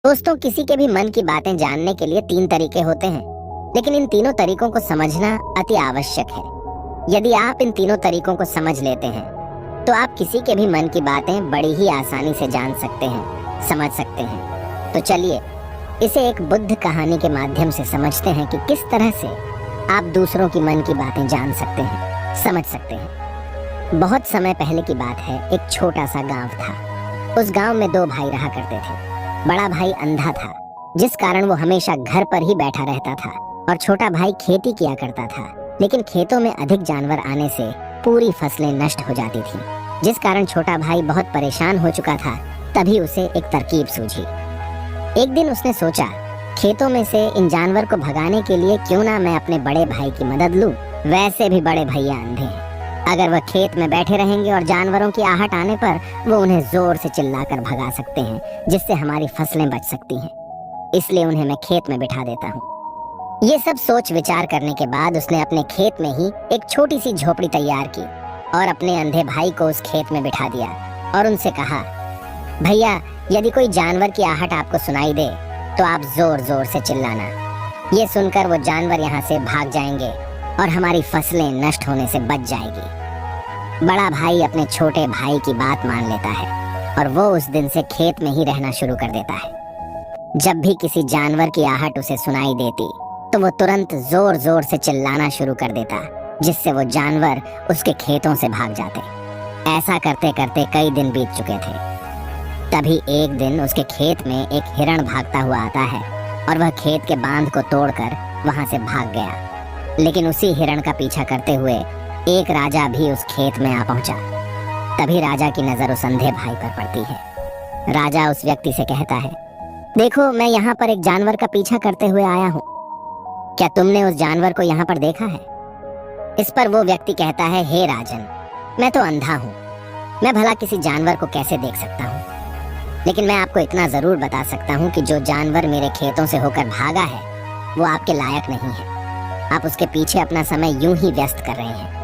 दोस्तों, किसी के भी मन की बातें जानने के लिए 3 तरीके होते हैं, लेकिन इन तीनों तरीकों को समझना अति आवश्यक है। यदि आप इन तीनों तरीकों को समझ लेते हैं, तो आप किसी के भी मन की बातें बड़ी ही आसानी से जान सकते हैं, समझ सकते हैं। तो चलिए, इसे एक बुद्ध कहानी के माध्यम से समझते हैं कि किस तरह से आप दूसरों की मन की बातें जान सकते हैं, समझ सकते हैं। बहुत समय पहले की बात है, एक छोटा सा गाँव था। उस गाँव में 2 भाई रहा करते थे। बड़ा भाई अंधा था, जिस कारण वो हमेशा घर पर ही बैठा रहता था, और छोटा भाई खेती किया करता था। लेकिन खेतों में अधिक जानवर आने से पूरी फसलें नष्ट हो जाती थीं, जिस कारण छोटा भाई बहुत परेशान हो चुका था। तभी उसे एक तरकीब सूझी। एक दिन उसने सोचा, खेतों में से इन जानवर को भगाने के लिए क्यों ना मैं अपने बड़े भाई की मदद लूं। वैसे भी बड़े भैया अंधे हैं, अगर वह खेत में बैठे रहेंगे और जानवरों की आहट आने पर वो उन्हें जोर से चिल्लाकर भगा सकते हैं, जिससे हमारी फसलें बच सकती हैं। इसलिए उन्हें मैं खेत में बिठा देता हूँ। ये सब सोच विचार करने के बाद उसने अपने खेत में ही एक छोटी सी झोपड़ी तैयार की और अपने अंधे भाई को उस खेत में बिठा दिया और उनसे कहा, भैया, यदि कोई जानवर की आहट आपको सुनाई दे तो आप जोर जोर से चिल्लाना। ये सुनकर वो जानवर यहाँ से भाग जाएंगे और हमारी फसलें नष्ट होने से बच जाएगी। बड़ा भाई अपने छोटे भाई की बात मान लेता है और वो उस दिन से खेत में ही रहना शुरू कर देता है। जब भी किसी जानवर की आहट उसे सुनाई देती तो वो तुरंत जोर जोर से चिल्लाना शुरू कर देता, जिससे वो जानवर उसके खेतों से भाग जाते। ऐसा करते करते कई दिन बीत चुके थे। तभी एक दिन उसके खेत में एक हिरण भागता हुआ आता है और वह खेत के बांध को तोड़कर वहां से भाग गया। लेकिन उसी हिरण का पीछा करते हुए एक राजा भी उस खेत में आ पहुंचा। तभी राजा की नजर उस अंधे भाई पर पड़ती है। राजा उस व्यक्ति से कहता है, देखो, मैं यहाँ पर एक जानवर का पीछा करते हुए आया हूँ। क्या तुमने उस जानवर को यहाँ पर देखा है? इस पर वो व्यक्ति कहता है, हे राजन, मैं तो अंधा हूँ, मैं भला किसी जानवर को कैसे देख सकता हूँ। लेकिन मैं आपको इतना जरूर बता सकता हूँ कि जो जानवर मेरे खेतों से होकर भागा है वो आपके लायक नहीं है। आप उसके पीछे अपना समय यूं ही व्यस्त कर रहे हैं।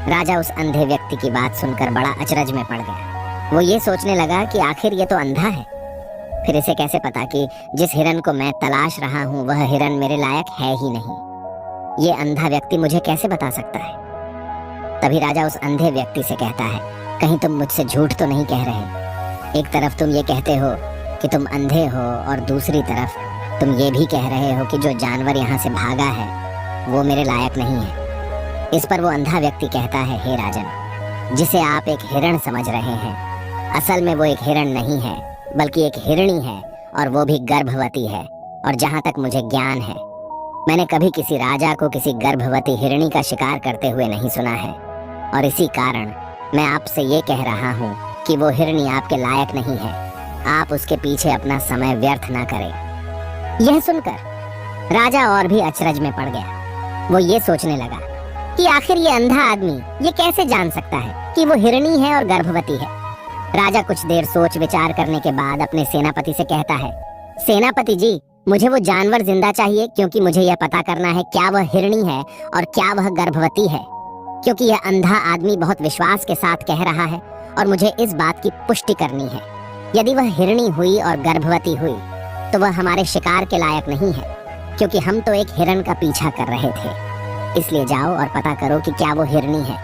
राजा उस अंधे व्यक्ति की बात सुनकर बड़ा अचरज में पड़ गया। वो ये सोचने लगा कि आखिर ये तो अंधा है, फिर इसे कैसे पता कि जिस हिरन को मैं तलाश रहा हूँ वह हिरन मेरे लायक है ही नहीं। ये अंधा व्यक्ति मुझे कैसे बता सकता है? तभी राजा उस अंधे व्यक्ति से कहता है, कहीं तुम मुझसे झूठ तो नहीं कह रहे? एक तरफ तुम ये कहते हो कि तुम अंधे हो और दूसरी तरफ तुम ये भी कह रहे हो कि जो जानवर यहाँ से भागा है वो मेरे लायक नहीं है। इस पर वो अंधा व्यक्ति कहता है, हे राजन, जिसे आप एक हिरण समझ रहे हैं, असल में वो एक हिरण नहीं है, बल्कि एक हिरणी है, और वो भी गर्भवती है। और जहाँ तक मुझे ज्ञान है, मैंने कभी किसी राजा को किसी गर्भवती हिरणी का शिकार करते हुए नहीं सुना है। और इसी कारण मैं आपसे ये कह रहा हूँ कि वो हिरणी आपके लायक नहीं है। आप उसके पीछे अपना समय व्यर्थ ना करें। यह सुनकर राजा और भी अचरज में पड़ गया। वो ये सोचने लगा कि आखिर ये अंधा आदमी ये कैसे जान सकता है कि वो हिरणी है और गर्भवती है। राजा कुछ देर सोच विचार करने के बाद अपने सेनापति से कहता है, सेनापति जी, मुझे वो जानवर जिंदा चाहिए, क्योंकि मुझे यह पता करना है क्या वह हिरणी है और क्या वह गर्भवती है। क्योंकि यह अंधा आदमी बहुत विश्वास के साथ कह रहा है और मुझे इस बात की पुष्टि करनी है। यदि वह हिरणी हुई और गर्भवती हुई तो वह हमारे शिकार के लायक नहीं है, क्योंकि हम तो एक हिरण का पीछा कर रहे थे। इसलिए जाओ और पता करो कि क्या वो हिरणी है।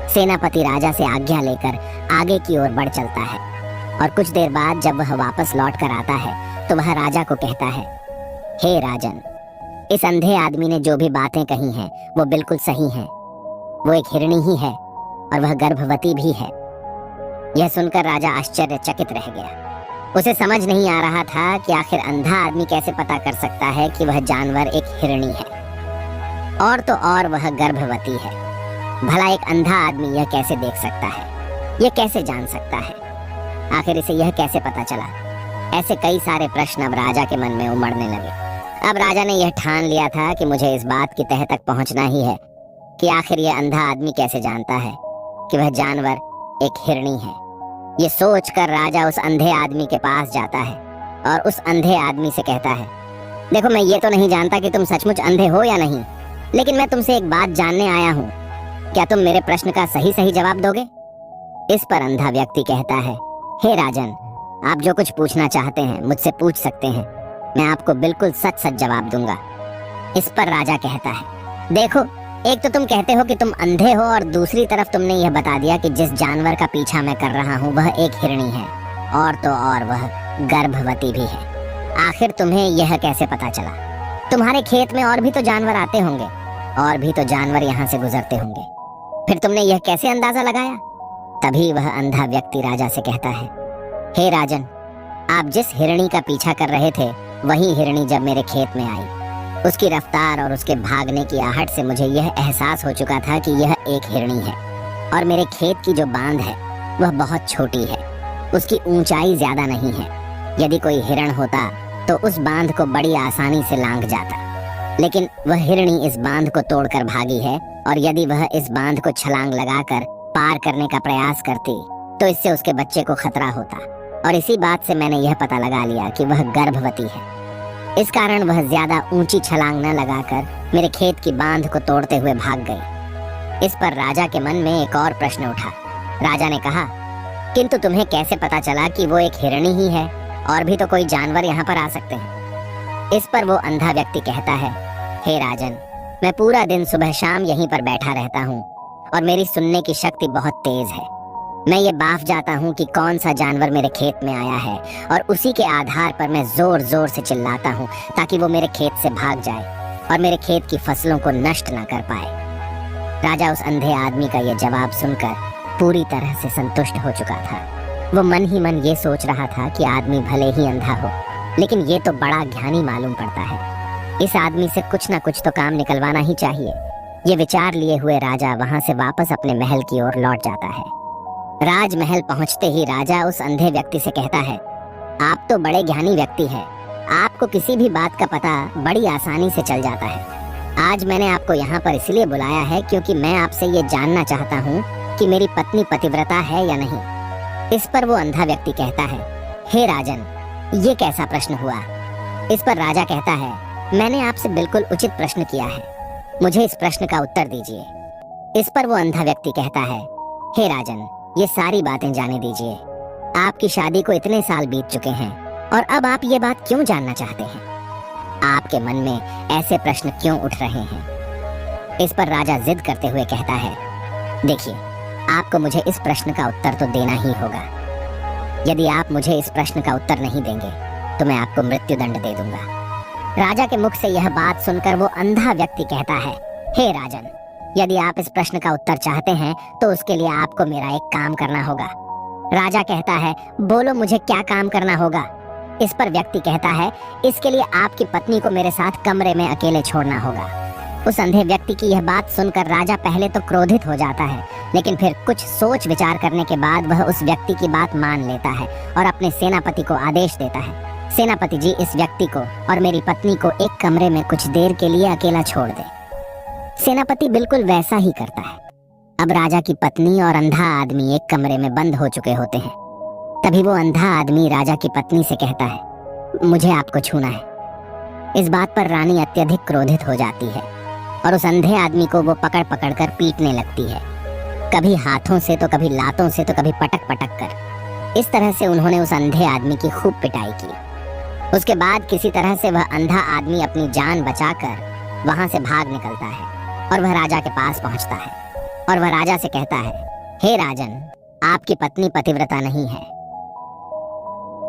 सेनापति राजा से आज्ञा लेकर आगे की ओर बढ़ चलता है और कुछ देर बाद जब वह वापस लौट कर आता है तो वह राजा को कहता है, हे राजन, इस अंधे आदमी ने जो भी बातें कही हैं वो बिल्कुल सही हैं। वो एक हिरणी ही है और वह गर्भवती भी है। यह सुनकर राजा आश्चर्यचकित रह गया। उसे समझ नहीं आ रहा था कि आखिर अंधा आदमी कैसे पता कर सकता है कि वह जानवर एक हिरणी है, और तो और वह गर्भवती है। भला एक अंधा आदमी यह कैसे देख सकता है, यह कैसे जान सकता है? आखिर इसे यह कैसे पता चला? ऐसे कई सारे प्रश्न अब राजा के मन में उमड़ने लगे। अब राजा ने यह ठान लिया था कि मुझे इस बात की तह तक पहुंचना ही है कि आखिर यह अंधा आदमी कैसे जानता है कि वह जानवर एक हिरणी है। ये सोचकर राजा उस अंधे आदमी के पास जाता है और उस अंधे आदमी से कहता है, देखो, मैं ये तो नहीं जानता कि तुम सचमुच अंधे हो या नहीं, लेकिन मैं तुमसे एक बात जानने आया हूँ। क्या तुम मेरे प्रश्न का सही सही जवाब दोगे? इस पर अंधा व्यक्ति कहता है, हे राजन, आप जो कुछ पूछना चाहते हैं मुझसे पूछ सकते हैं, मैं आपको बिल्कुल सच सच जवाब दूंगा। इस पर राजा कहता है, देखो, एक तो तुम कहते हो कि तुम अंधे हो और दूसरी तरफ तुमने यह बता दिया कि जिस जानवर का पीछा मैं कर रहा हूँ वह एक हिरणी है, और तो और वह गर्भवती भी है। आखिर तुम्हें यह कैसे पता चला? तुम्हारे खेत में और भी तो जानवर आते होंगे, और भी तो जानवर यहाँ से गुजरते होंगे, फिर तुमने यह कैसे अंदाजा लगाया? तभी वह अंधा व्यक्ति राजा से कहता है, हे राजन, आप जिस हिरणी का पीछा कर रहे थे वही हिरणी जब मेरे खेत में आई, उसकी रफ्तार और उसके भागने की आहट से मुझे यह एहसास हो चुका था कि यह एक हिरणी है, और मेरे खेत की जो बांध है वह बहुत छोटी है, उसकी ऊंचाई ज्यादा नहीं है। यदि कोई हिरण होता तो उस बांध को बड़ी आसानी से लांघ जाता, लेकिन वह हिरणी इस बांध को तोड़कर भागी है, और यदि वह इस बांध को छलांग लगाकर पार करने का प्रयास करती तो इससे उसके बच्चे को खतरा होता, और इसी बात से मैंने यह पता लगा लिया कि वह गर्भवती है। इस कारण वह ज्यादा ऊंची छलांग न लगाकर मेरे खेत की बांध को तोड़ते हुए भाग गई। इस पर राजा के मन में एक और प्रश्न उठा। राजा ने कहा, किंतु तुम्हें कैसे पता चला कि वो एक हिरणी ही है, और भी तो कोई जानवर यहाँ पर आ सकते हैं? इस पर वो अंधा व्यक्ति कहता है, हे राजन, मैं पूरा दिन सुबह शाम यहीं पर बैठा रहता हूँ, और मेरी सुनने की शक्ति बहुत तेज है। मैं ये बाफ जाता हूँ कि कौन सा जानवर मेरे खेत में आया है, और उसी के आधार पर मैं जोर जोर से चिल्लाता हूँ ताकि वो मेरे खेत से भाग जाए और मेरे खेत की फसलों को नष्ट न कर पाए। राजा उस अंधे आदमी का यह जवाब सुनकर पूरी तरह से संतुष्ट हो चुका था। वो मन ही मन ये सोच रहा था कि आदमी भले ही अंधा हो, लेकिन ये तो बड़ा ज्ञानी मालूम पड़ता है। इस आदमी से कुछ ना कुछ तो काम निकलवाना ही चाहिए। ये विचार लिए हुए राजा वहां से वापस अपने महल की ओर लौट जाता है। राजमहल पहुंचते ही राजा उस अंधे व्यक्ति से कहता है, आप तो बड़े ज्ञानी व्यक्ति हैं, आपको किसी भी बात का पता बड़ी आसानी से चल जाता है। आज मैंने आपको यहाँ पर इसलिए बुलाया है क्योंकि मैं आपसे ये जानना चाहता हूँ कि मेरी पत्नी पतिव्रता है या नहीं। इस पर वो अंधा व्यक्ति कहता है, हे राजन, ये कैसा प्रश्न हुआ? इस पर राजा कहता है, मैंने आपसे बिल्कुल उचित प्रश्न किया है, मुझे इस प्रश्न का उत्तर दीजिए। इस पर वो अंधा व्यक्ति कहता है, हे राजन, ये सारी बातें जाने दीजिए। आपकी शादी को इतने साल बीत चुके हैं और अब आप ये बात क्यों जानना चाहते हैं? आपके मन में ऐसे प्रश्न क्यों उठ रहे हैं? इस पर राजा जिद करते हुए कहता है, देखिए, आपको मुझे इस प्रश्न का उत्तर तो देना ही होगा। यदि आप मुझे इस प्रश्न का उत्तर नहीं देंगे तो मैं आपको मृत्यु दंड दे दूंगा। राजा के मुख से यह बात सुनकर वो अंधा व्यक्ति कहता है, हे राजन, यदि आप इस प्रश्न का उत्तर चाहते हैं तो उसके लिए आपको मेरा एक काम करना होगा। राजा कहता है, बोलो, मुझे क्या काम करना होगा? इस पर व्यक्ति कहता है, इसके लिए आपकी पत्नी को मेरे साथ कमरे में अकेले छोड़ना होगा। उस अंधे व्यक्ति की यह बात सुनकर राजा पहले तो क्रोधित हो जाता है, लेकिन फिर कुछ सोच विचार करने के बाद वह उस व्यक्ति की बात मान लेता है और अपने सेनापति को आदेश देता है, सेनापति जी, इस व्यक्ति को और मेरी पत्नी को एक कमरे में कुछ देर के लिए अकेला छोड़ दे। सेनापति बिल्कुल वैसा ही करता है। अब राजा की पत्नी और अंधा आदमी एक कमरे में बंद हो चुके होते हैं। तभी वो अंधा आदमी राजा की पत्नी से कहता है, मुझे आपको छूना है। इस बात पर रानी अत्यधिक क्रोधित हो जाती है और उस अंधे आदमी को वो पकड़ पकड़ कर पीटने लगती है, कभी हाथों से तो कभी लातों से तो कभी पटक पटक कर। इस तरह से उन्होंने उस अंधे आदमी की खूब पिटाई की। उसके बाद किसी तरह से वह अंधा आदमी अपनी जान बचाकर वहां से भाग निकलता है और वह राजा के पास पहुंचता है और वह राजा से कहता है, हे राजन, आपकी पत्नी पतिव्रता नहीं है।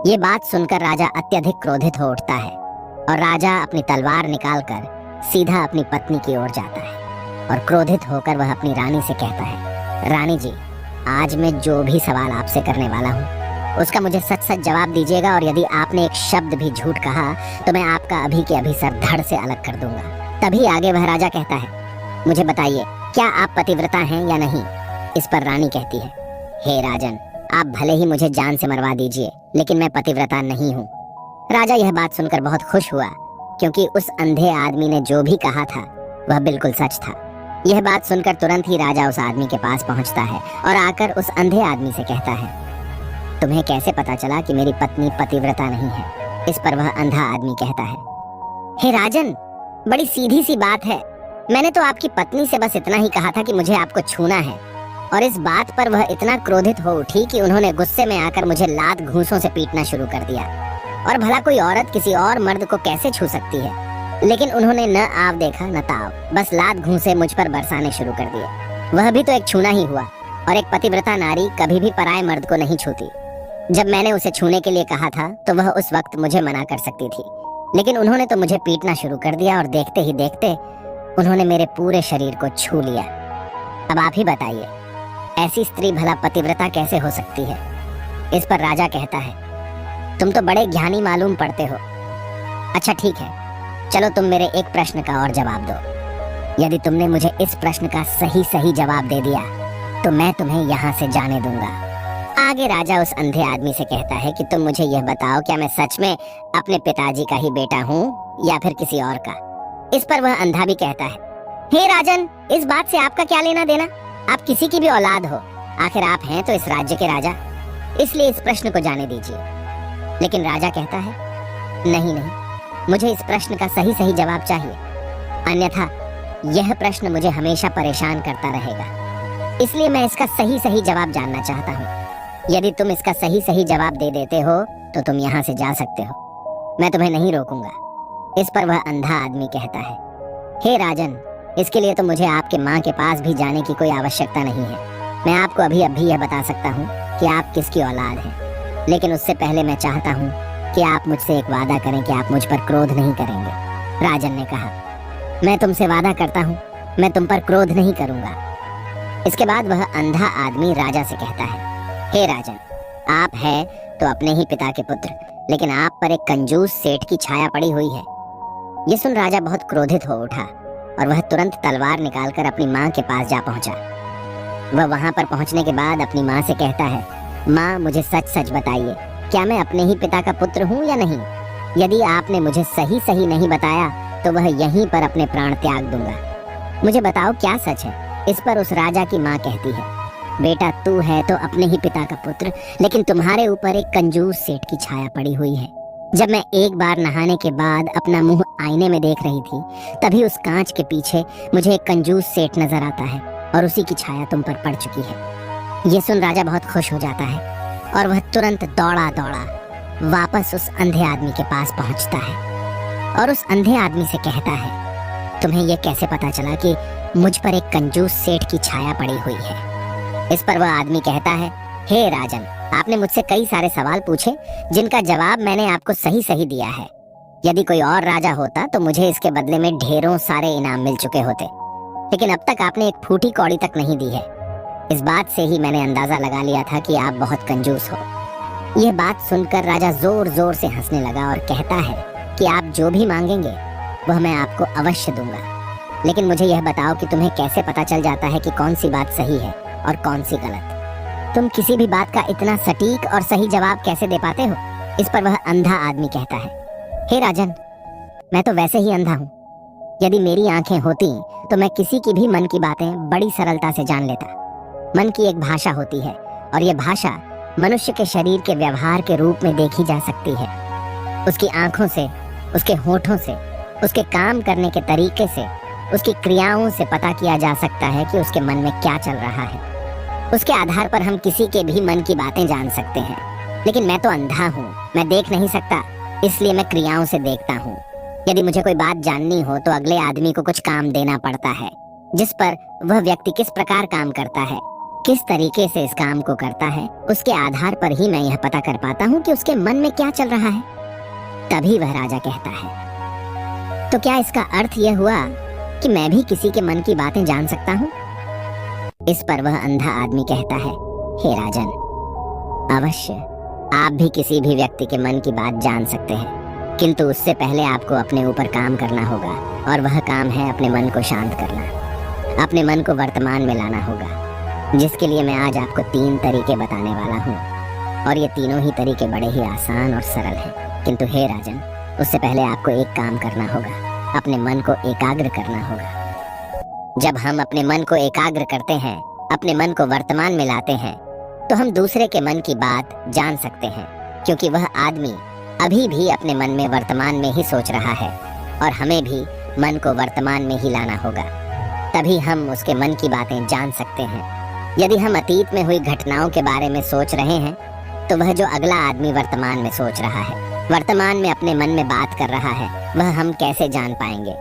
ये बात सुनकर राजा अत्यधिक क्रोधित हो उठता है और राजा अपनी तलवार निकालकर सीधा अपनी पत्नी की ओर जाता है और क्रोधित होकर वह अपनी रानी से कहता है, रानी जी, आज मैं जो भी सवाल आपसे करने वाला हूँ उसका मुझे सच सच जवाब दीजिएगा, और यदि आपने एक शब्द भी झूठ कहा तो मैं आपका अभी के अभी सर धड़ से अलग कर दूंगा। तभी आगे वह राजा कहता है, मुझे बताइए, क्या आप पतिव्रता हैं या नहीं? इस पर रानी कहती है, हे राजन, आप भले ही मुझे जान से मरवा दीजिए, लेकिन मैं पतिव्रता नहीं हूँ। राजा यह बात सुनकर बहुत खुश हुआ, क्योंकि उस अंधे आदमी ने जो भी कहा था वह बिल्कुल सच था। यह बात सुनकर तुरंत ही राजा उस आदमी के पास पहुंचता है और आकर उस अंधे आदमी से कहता है, तुम्हें कैसे पता चला कि मेरी पत्नी पतिव्रता नहीं है? इस पर वह अंधा आदमी कहता है, हे राजन, बड़ी सीधी सी बात है। मैंने तो आपकी पत्नी से बस इतना ही कहा था कि मुझे आपको छूना है, और इस बात पर वह इतना क्रोधित हो उठी कि उन्होंने गुस्से में आकर मुझे लात घूंसों से पीटना शुरू कर दिया। और भला कोई औरत किसी और मर्द को कैसे छू सकती है, लेकिन उन्होंने न आव देखा न ताव, बस लात घूंसे मुझ पर बरसाने शुरू कर दिए। वह भी तो एक छूना ही हुआ, और एक पतिव्रता नारी कभी भी पराये मर्द को नहीं छूती। जब मैंने उसे छूने के लिए कहा था तो वह उस वक्त मुझे मना कर सकती थी, लेकिन उन्होंने तो मुझे पीटना शुरू कर दिया और देखते ही देखते उन्होंने मेरे पूरे शरीर को छू लिया। अब आप ही बताइए, ऐसी स्त्री भला पतिव्रता कैसे हो सकती है? इस पर राजा कहता है, तुम तो बड़े ज्ञानी मालूम पड़ते हो। अच्छा ठीक है, चलो तुम मेरे एक प्रश्न का और जवाब दो। यदि तुमने मुझे इस प्रश्न का सही सही जवाब दे दिया तो मैं तुम्हें यहाँ से जाने दूंगा। आगे राजा उस अंधे आदमी से कहता है कि तुम मुझे यह बताओ, क्या मैं सच में अपने पिताजी का ही बेटा हूँ या फिर किसी और का? इस पर वह अंधा भी कहता है, हे राजन, इस बात से आपका क्या लेना देना? आप किसी की भी औलाद हो, आखिर आप हैं तो इस राज्य के राजा, इसलिए इस प्रश्न को जाने दीजिए। लेकिन राजा कहता है, नहीं नहीं, मुझे इस प्रश्न का सही सही जवाब चाहिए, अन्यथा यह प्रश्न मुझे हमेशा परेशान करता रहेगा। इसलिए मैं इसका सही सही जवाब जानना चाहता हूँ। यदि तुम इसका सही सही जवाब दे देते हो तो तुम यहाँ से जा सकते हो, मैं तुम्हें नहीं रोकूंगा। इस पर वह अंधा आदमी कहता है, हे राजन, इसके लिए तो मुझे आपके माँ के पास भी जाने की कोई आवश्यकता नहीं है। मैं आपको अभी अभी यह बता सकता हूँ कि आप किसकी औलाद हैं, लेकिन उससे पहले मैं चाहता हूँ कि आप मुझसे एक वादा करें कि आप मुझ पर क्रोध नहीं करेंगे। राजन ने कहा, मैं तुमसे वादा करता हूँ, मैं तुम पर क्रोध नहीं करूंगा। इसके बाद वह अंधा आदमी राजा से कहता है, हे राजन, आप है तो अपने ही पिता के पुत्र, लेकिन आप पर एक कंजूस सेठ की छाया पड़ी हुई है। ये सुन राजा बहुत क्रोधित हो उठा और वह तुरंत तलवार निकालकर अपनी माँ के पास जा पहुंचा। वह वहां पर पहुंचने के बाद अपनी माँ से कहता है, माँ, मुझे सच सच बताइए, क्या मैं अपने ही पिता का पुत्र हूँ या नहीं? यदि आपने मुझे सही सही नहीं बताया तो वह यहीं पर अपने प्राण त्याग दूंगा। मुझे बताओ क्या सच है? इस पर उस राजा की माँ कहती है, बेटा, तू है तो अपने ही पिता का पुत्र, लेकिन तुम्हारे ऊपर एक कंजूस सेठ की छाया पड़ी हुई है। जब मैं एक बार नहाने के बाद अपना मुंह आईने में देख रही थी, तभी उस कांच के पीछे मुझे एक कंजूस सेठ नजर आता है और उसी की छाया तुम पर पड़ चुकी है। ये सुन राजा बहुत खुश हो जाता है और वह तुरंत दौड़ा दौड़ा वापस उस अंधे आदमी के पास पहुंचता है और उस अंधे आदमी से कहता है, तुम्हें यह कैसे पता चला कि मुझ पर एक कंजूस सेठ की छाया पड़ी हुई है? इस पर वह आदमी कहता है, हे राजन, आपने मुझसे कई सारे सवाल पूछे जिनका जवाब मैंने आपको सही सही दिया है। यदि कोई और राजा होता तो मुझे इसके बदले में ढेरों सारे इनाम मिल चुके होते, लेकिन अब तक आपने एक फूटी कौड़ी तक नहीं दी है। इस बात से ही मैंने अंदाजा लगा लिया था कि आप बहुत कंजूस हो। यह बात सुनकर राजा जोर जोर से हंसने लगा और कहता है कि आप जो भी मांगेंगे वह मैं आपको अवश्य दूंगा, लेकिन मुझे यह बताओ कि तुम्हें कैसे पता चल जाता है कि कौन सी बात सही है और कौन सी गलत? तुम किसी भी बात का इतना सटीक और सही जवाब कैसे दे पाते हो? इस पर वह अंधा आदमी कहता है, हे राजन, मैं तो वैसे ही अंधा हूँ। यदि मेरी आंखें होती तो मैं किसी की भी मन की बातें बड़ी सरलता से जान लेता। मन की एक भाषा होती है और यह भाषा मनुष्य के शरीर के व्यवहार के रूप में देखी जा सकती है। उसकी आंखों से, उसके होठों से, उसके काम करने के तरीके से, उसकी क्रियाओं से पता किया जा सकता है कि उसके मन में क्या चल रहा है। उसके आधार पर हम किसी के भी मन की बातें जान सकते हैं। लेकिन मैं तो अंधा हूँ, मैं देख नहीं सकता, इसलिए मैं क्रियाओं से देखता हूँ। यदि मुझे कोई बात जाननी हो तो अगले आदमी को कुछ काम देना पड़ता है, जिस पर वह व्यक्ति किस प्रकार काम करता है, किस तरीके से इस काम को करता है, उसके आधार पर ही मैं यह पता कर पाता हूँ कि उसके मन में क्या चल रहा है। तभी वह राजा कहता है, तो क्या इसका अर्थ यह हुआ कि मैं भी किसी के मन की बातें जान सकता हूँ? इस पर वह अंधा आदमी कहता है, हे राजन, अवश्य आप भी किसी भी व्यक्ति के मन की बात जान सकते हैं, किंतु उससे पहले आपको अपने ऊपर काम करना होगा, और वह काम है अपने मन को शांत करना, अपने मन को वर्तमान में लाना होगा, जिसके लिए मैं आज आपको 3 तरीके बताने वाला हूँ। और ये तीनों ही तरीके बड़े ही आसान और सरल हैं। किंतु हे राजन, उससे पहले आपको एक काम करना होगा, अपने मन को एकाग्र करना होगा। जब हम अपने मन को एकाग्र करते हैं, अपने मन को वर्तमान में लाते हैं, तो हम दूसरे के मन की बात जान सकते हैं, क्योंकि वह आदमी अभी भी अपने मन में वर्तमान में ही सोच रहा है, और हमें भी मन को वर्तमान में ही लाना होगा। तभी हम उसके मन की बातें जान सकते हैं। यदि हम अतीत में हुई घटनाओं के बारे में सोच रहे हैं, तो वह जो अगला आदमी वर्तमान में सोच रहा है, वर्तमान में अपने मन में बात कर रहा है, वह हम कैसे जान पाएंगे?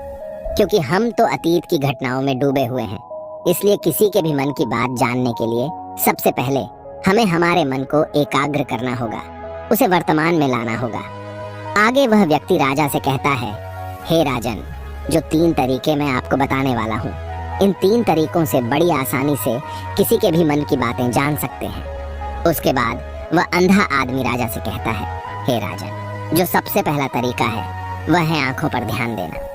क्योंकि हम तो अतीत की घटनाओं में डूबे हुए हैं। इसलिए किसी के भी मन की बात जानने के लिए सबसे पहले हमें हमारे मन को एकाग्र करना होगा, उसे वर्तमान में लाना होगा। आगे वह व्यक्ति राजा से कहता है, हे राजन, जो 3 तरीके मैं आपको बताने वाला हूँ, इन 3 तरीकों से बड़ी आसानी से किसी के भी मन की बातें जान सकते हैं। उसके बाद वह अंधा आदमी राजा से कहता है, हे राजन, जो सबसे पहला तरीका है वह है आंखों पर ध्यान देना।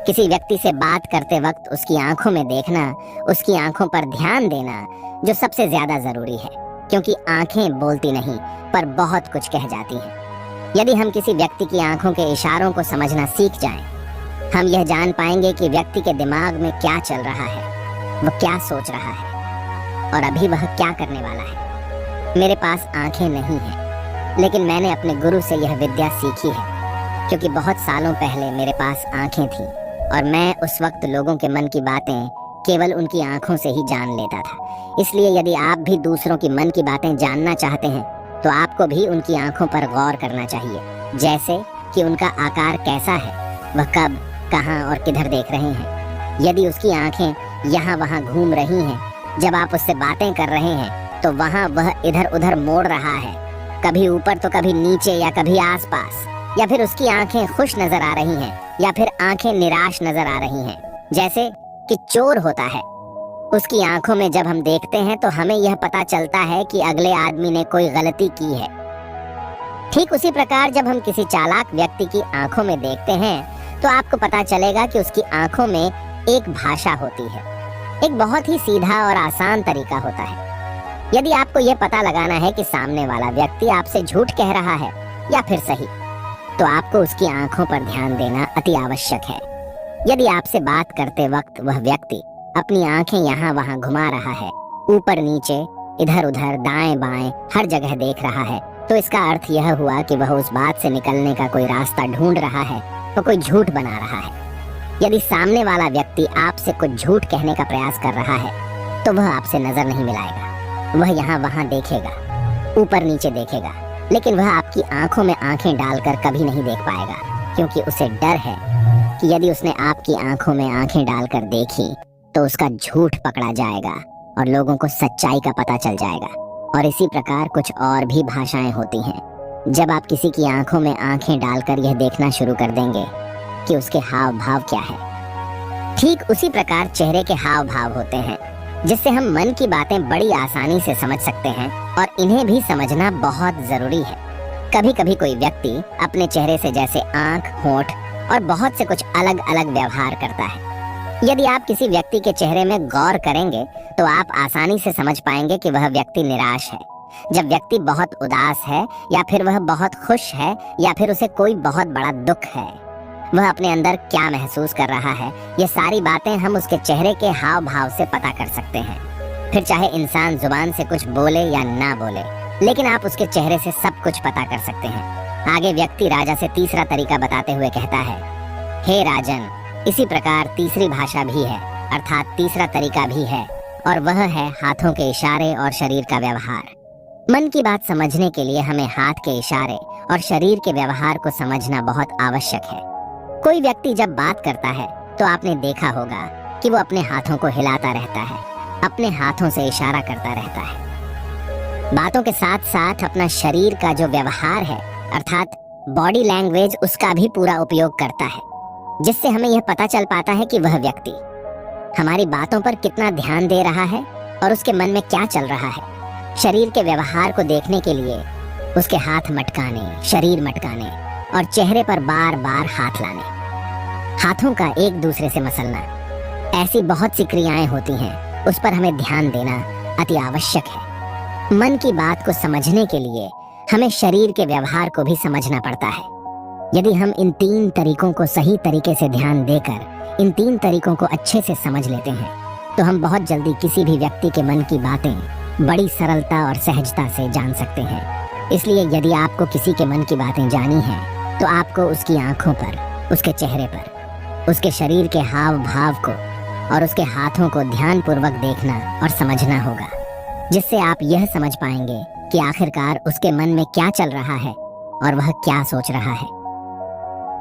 किसी व्यक्ति से बात करते वक्त उसकी आंखों में देखना, उसकी आंखों पर ध्यान देना जो सबसे ज्यादा जरूरी है, क्योंकि आंखें बोलती नहीं पर बहुत कुछ कह जाती हैं। यदि हम किसी व्यक्ति की आंखों के इशारों को समझना सीख जाएं, हम यह जान पाएंगे कि व्यक्ति के दिमाग में क्या चल रहा है, वह क्या सोच रहा है और अभी वह क्या करने वाला है। मेरे पास आंखें नहीं हैं, लेकिन मैंने अपने गुरु से यह विद्या सीखी है, क्योंकि बहुत सालों पहले मेरे पास आंखें थीं और मैं उस वक्त लोगों के मन की बातें केवल उनकी आंखों से ही जान लेता था। इसलिए यदि आप भी दूसरों की मन की बातें जानना चाहते हैं, तो आपको भी उनकी आंखों पर गौर करना चाहिए, जैसे कि उनका आकार कैसा है, वह कब, कहां और किधर देख रहे हैं। यदि उसकी आंखें यहाँ वहाँ घूम रही हैं, जब आप उससे बातें कर रहे हैं, तो वहाँ वह इधर उधर मोड़ रहा है, कभी ऊपर तो कभी नीचे या कभी आसपास, या फिर उसकी आंखें खुश नजर आ रही हैं या फिर आंखें निराश नजर आ रही हैं, जैसे कि चोर होता है। उसकी आंखों में जब हम देखते हैं तो हमें यह पता चलता है कि अगले आदमी ने कोई गलती की है। ठीक उसी प्रकार जब हम किसी चालाक व्यक्ति की आंखों में देखते हैं, तो आपको पता चलेगा कि उसकी आंखों में एक भाषा होती है। एक बहुत ही सीधा और आसान तरीका होता है। यदि आपको यह पता लगाना है कि सामने वाला व्यक्ति आपसे झूठ कह रहा है या फिर सही, तो आपको उसकी आंखों पर ध्यान देना अति आवश्यक है। यदि आपसे बात करते वक्त वह व्यक्ति अपनी आंखें यहाँ वहाँ घुमा रहा है, ऊपर नीचे, इधर उधर, दाएं बाएं, हर जगह देख रहा है, तो इसका अर्थ यह हुआ कि वह उस बात से निकलने का कोई रास्ता ढूंढ रहा है, वो कोई झूठ बना रहा है। यदि सामने वाला व्यक्ति आपसे कुछ झूठ कहने का प्रयास कर रहा है, तो वह आपसे नजर नहीं मिलाएगा। वह यहाँ वहाँ देखेगा, ऊपर नीचे देखेगा, लेकिन वह आपकी आंखों में आंखें डालकर कभी नहीं देख पाएगा, क्योंकि उसे डर है कि यदि उसने आपकी आंखों में आंखें डालकर देखी तो उसका झूठ पकड़ा जाएगा और लोगों को सच्चाई का पता चल जाएगा। और इसी प्रकार कुछ और भी भाषाएं होती हैं। जब आप किसी की आंखों में आंखें डालकर यह देखना शुरू कर देंगे कि उसके हाव भाव क्या है, ठीक उसी प्रकार चेहरे के हाव भाव होते हैं, जिससे हम मन की बातें बड़ी आसानी से समझ सकते हैं और इन्हें भी समझना बहुत जरूरी है। कभी कभी कोई व्यक्ति अपने चेहरे से जैसे आंख, होंठ और बहुत से कुछ अलग अलग व्यवहार करता है। यदि आप किसी व्यक्ति के चेहरे में गौर करेंगे तो आप आसानी से समझ पाएंगे कि वह व्यक्ति निराश है, जब व्यक्ति बहुत उदास है, या फिर वह बहुत खुश है, या फिर उसे कोई बहुत बड़ा दुख है। वह अपने अंदर क्या महसूस कर रहा है, ये सारी बातें हम उसके चेहरे के हाव भाव से पता कर सकते हैं। फिर चाहे इंसान जुबान से कुछ बोले या ना बोले, लेकिन आप उसके चेहरे से सब कुछ पता कर सकते हैं। आगे व्यक्ति राजा से तीसरा तरीका बताते हुए कहता है, हे राजन, इसी प्रकार तीसरी भाषा भी है, अर्थात तीसरा तरीका भी है, और वह है हाथों के इशारे और शरीर का व्यवहार। मन की बात समझने के लिए हमें हाथ के इशारे और शरीर के व्यवहार को समझना बहुत आवश्यक है। कोई व्यक्ति जब बात करता है तो आपने देखा होगा कि वो अपने हाथों को हिलाता रहता है, अपने हाथों से इशारा करता रहता है। बातों के साथ साथ अपना शरीर का जो व्यवहार है, अर्थात बॉडी लैंग्वेज, उसका भी पूरा उपयोग करता है, जिससे हमें यह पता चल पाता है कि वह व्यक्ति हमारी बातों पर कितना ध्यान दे रहा है और उसके मन में क्या चल रहा है। शरीर के व्यवहार को देखने के लिए उसके हाथ मटकाने, शरीर मटकाने और चेहरे पर बार बार हाथ लाने, हाथों का एक दूसरे से मसलना, ऐसी बहुत सी क्रियाएं होती हैं, उस पर हमें ध्यान देना अति आवश्यक है। मन की बात को समझने के लिए हमें शरीर के व्यवहार को भी समझना पड़ता है। यदि हम इन 3 तरीकों को सही तरीके से ध्यान देकर इन 3 तरीकों को अच्छे से समझ लेते हैं, तो हम बहुत जल्दी किसी भी व्यक्ति के मन की बातें बड़ी सरलता और सहजता से जान सकते हैं। इसलिए यदि आपको किसी के मन की बातें जानी हैं, तो आपको उसकी आंखों पर, उसके चेहरे पर, उसके शरीर के हाव भाव को और उसके हाथों को ध्यानपूर्वक देखना और समझना होगा, जिससे आप यह समझ पाएंगे कि आखिरकार उसके मन में क्या चल रहा है और वह क्या सोच रहा है।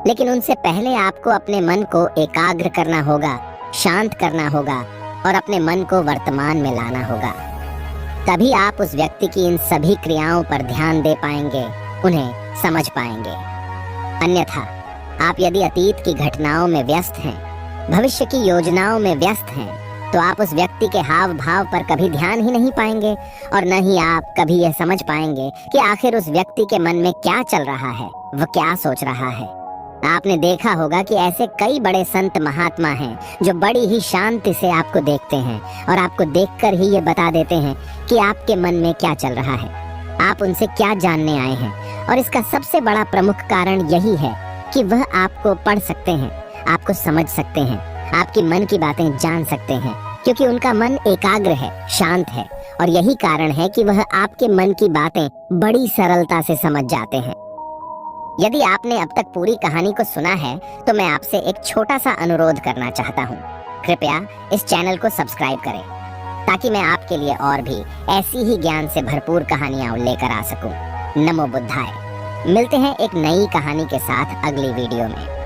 लेकिन उनसे पहले आपको अपने मन को एकाग्र करना होगा, शांत करना होगा और अपने मन को वर्तमान में लाना होगा। तभी आप उस व्यक्ति की इन सभी क्रियाओं पर ध्यान दे पाएंगे, उन्हें समझ पाएंगे। अन्यथा आप यदि अतीत की घटनाओं में व्यस्त हैं, भविष्य की योजनाओं में व्यस्त हैं, तो आप उस व्यक्ति के हाव भाव पर कभी ध्यान ही नहीं पाएंगे और न ही आप कभी यह समझ पाएंगे कि आखिर उस व्यक्ति के मन में क्या चल रहा है, वह क्या सोच रहा है। आपने देखा होगा कि ऐसे कई बड़े संत महात्मा हैं जो बड़ी ही शांति से आपको देखते हैं और आपको देखकर ही ये बता देते हैं कि आपके मन में क्या चल रहा है, आप उनसे क्या जानने आए हैं। और इसका सबसे बड़ा प्रमुख कारण यही है कि वह आपको पढ़ सकते हैं, आपको समझ सकते हैं, आपकी मन की बातें जान सकते हैं, क्योंकि उनका मन एकाग्र है, शांत है। और यही कारण है कि वह आपके मन की बातें बड़ी सरलता से समझ जाते हैं। यदि आपने अब तक पूरी कहानी को सुना है तो मैं आपसे एक छोटा सा अनुरोध करना चाहता हूँ। कृपया इस चैनल को सब्सक्राइब करें ताकि मैं आपके लिए और भी ऐसी ही ज्ञान से भरपूर कहानियां लेकर आ सकूं। नमो बुद्धाय। मिलते हैं एक नई कहानी के साथ अगली वीडियो में।